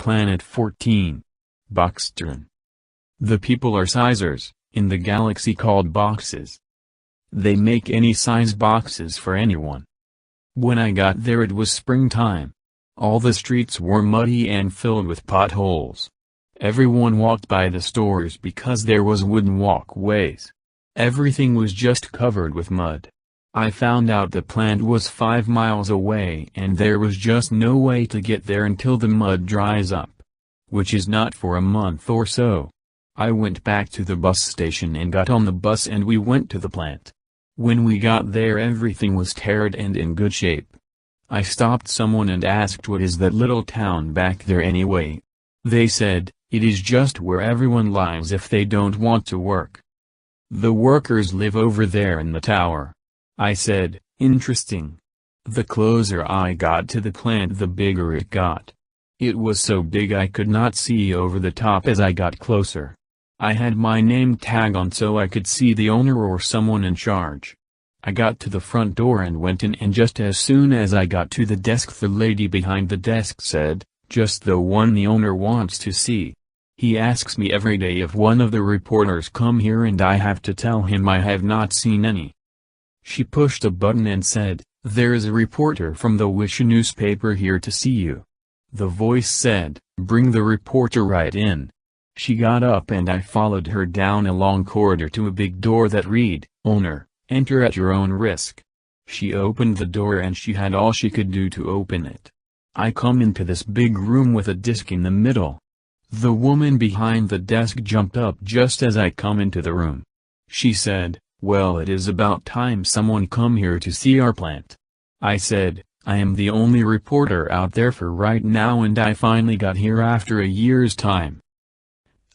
Planet 14. Boxtron. The people are sizers, in the galaxy called boxes. They make any size boxes for anyone. When I got there it was springtime. All the streets were muddy and filled with potholes. Everyone walked by the stores because there was wooden walkways. Everything was just covered with mud. I found out the plant was 5 miles away and there was just no way to get there until the mud dries up. Which is not for a month or so. I went back to the bus station and got on the bus and we went to the plant. When we got there everything was tarred and in good shape. I stopped someone and asked, what is that little town back there anyway? They said, it is just where everyone lives if they don't want to work. The workers live over there in the tower. I said, interesting. The closer I got to the plant the bigger it got. It was so big I could not see over the top as I got closer. I had my name tag on so I could see the owner or someone in charge. I got to the front door and went in, and just as soon as I got to the desk the lady behind the desk said, just the one the owner wants to see. He asks me every day if one of the reporters come here and I have to tell him I have not seen any. She pushed a button and said, there is a reporter from the Wish newspaper here to see you. The voice said, bring the reporter right in. She got up and I followed her down a long corridor to a big door that read, Owner, enter at your own risk. She opened the door and she had all she could do to open it. I come into this big room with a desk in the middle. The woman behind the desk jumped up just as I come into the room. She said, well, it is about time someone come here to see our plant. I said, I am the only reporter out there for right now and I finally got here after a year's time.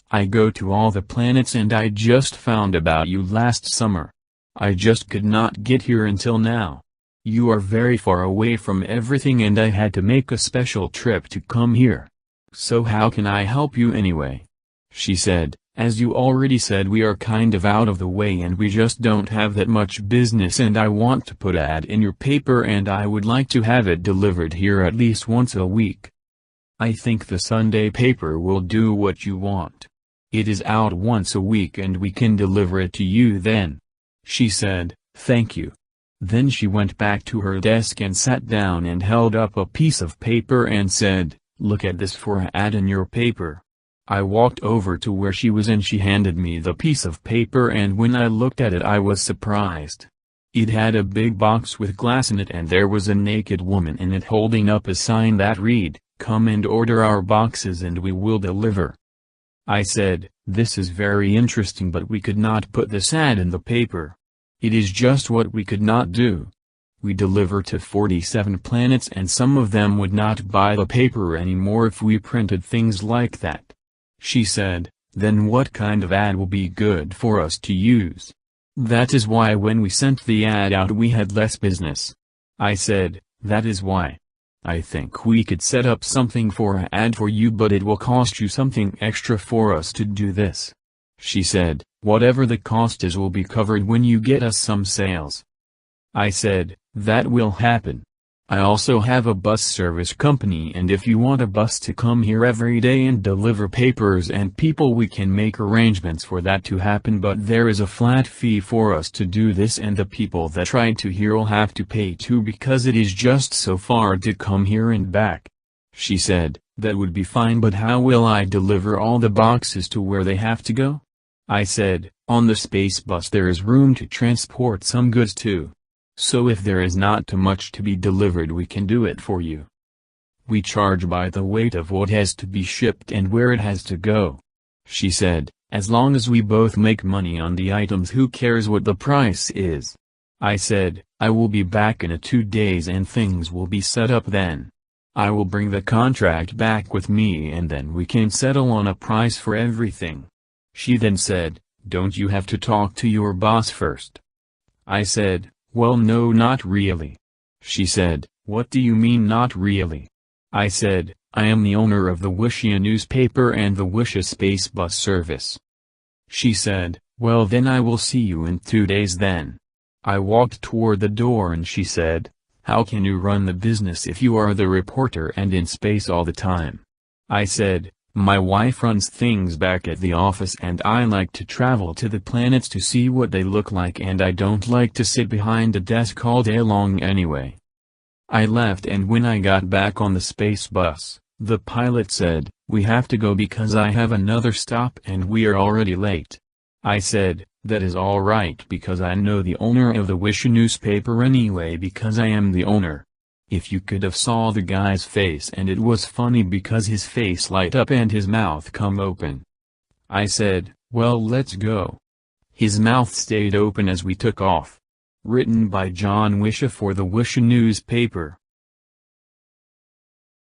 I go to all the planets and I just found about you last summer. I just could not get here until now. You are very far away from everything and I had to make a special trip to come here. So how can I help you anyway? She said, as you already said, we are kind of out of the way and we just don't have that much business and I want to put an ad in your paper and I would like to have it delivered here at least once a week. I think the Sunday paper will do what you want. It is out once a week and we can deliver it to you then. She said, thank you. Then she went back to her desk and sat down and held up a piece of paper and said, look at this for an ad in your paper. I walked over to where she was and she handed me the piece of paper and when I looked at it I was surprised. It had a big box with glass in it and there was a naked woman in it holding up a sign that read, come and order our boxes and we will deliver. I said, this is very interesting but we could not put this ad in the paper. It is just what we could not do. We deliver to 47 planets and some of them would not buy the paper anymore if we printed things like that. She said, then what kind of ad will be good for us to use? That is why when we sent the ad out we had less business. I said, that is why. I think we could set up something for an ad for you but it will cost you something extra for us to do this. She said, whatever the cost is will be covered when you get us some sales. I said, that will happen. I also have a bus service company and if you want a bus to come here every day and deliver papers and people we can make arrangements for that to happen but there is a flat fee for us to do this and the people that try to here will have to pay too because it is just so far to come here and back. She said, that would be fine but how will I deliver all the boxes to where they have to go? I said, on the space bus there is room to transport some goods too. So if there is not too much to be delivered we can do it for you. We charge by the weight of what has to be shipped and where it has to go. She said, as long as we both make money on the items who cares what the price is. I said, I will be back in 2 days and things will be set up then. I will bring the contract back with me and then we can settle on a price for everything. She then said, don't you have to talk to your boss first? I said, well no not really. She said, what do you mean not really? I said, I am the owner of the Wishia newspaper and the Wishia space bus service. She said, well then I will see you in 2 days then. I walked toward the door and she said, how can you run the business if you are the reporter and in space all the time? I said, my wife runs things back at the office and I like to travel to the planets to see what they look like, and I don't like to sit behind a desk all day long anyway. I left, and when I got back on the space bus, the pilot said, we have to go because I have another stop and we are already late. I said, that is all right because I know the owner of the Wish newspaper anyway because I am the owner. If you could have saw the guy's face, and it was funny because his face light up and his mouth come open. I said, well, let's go. His mouth stayed open as we took off. Written by John Wisha for the Wish newspaper.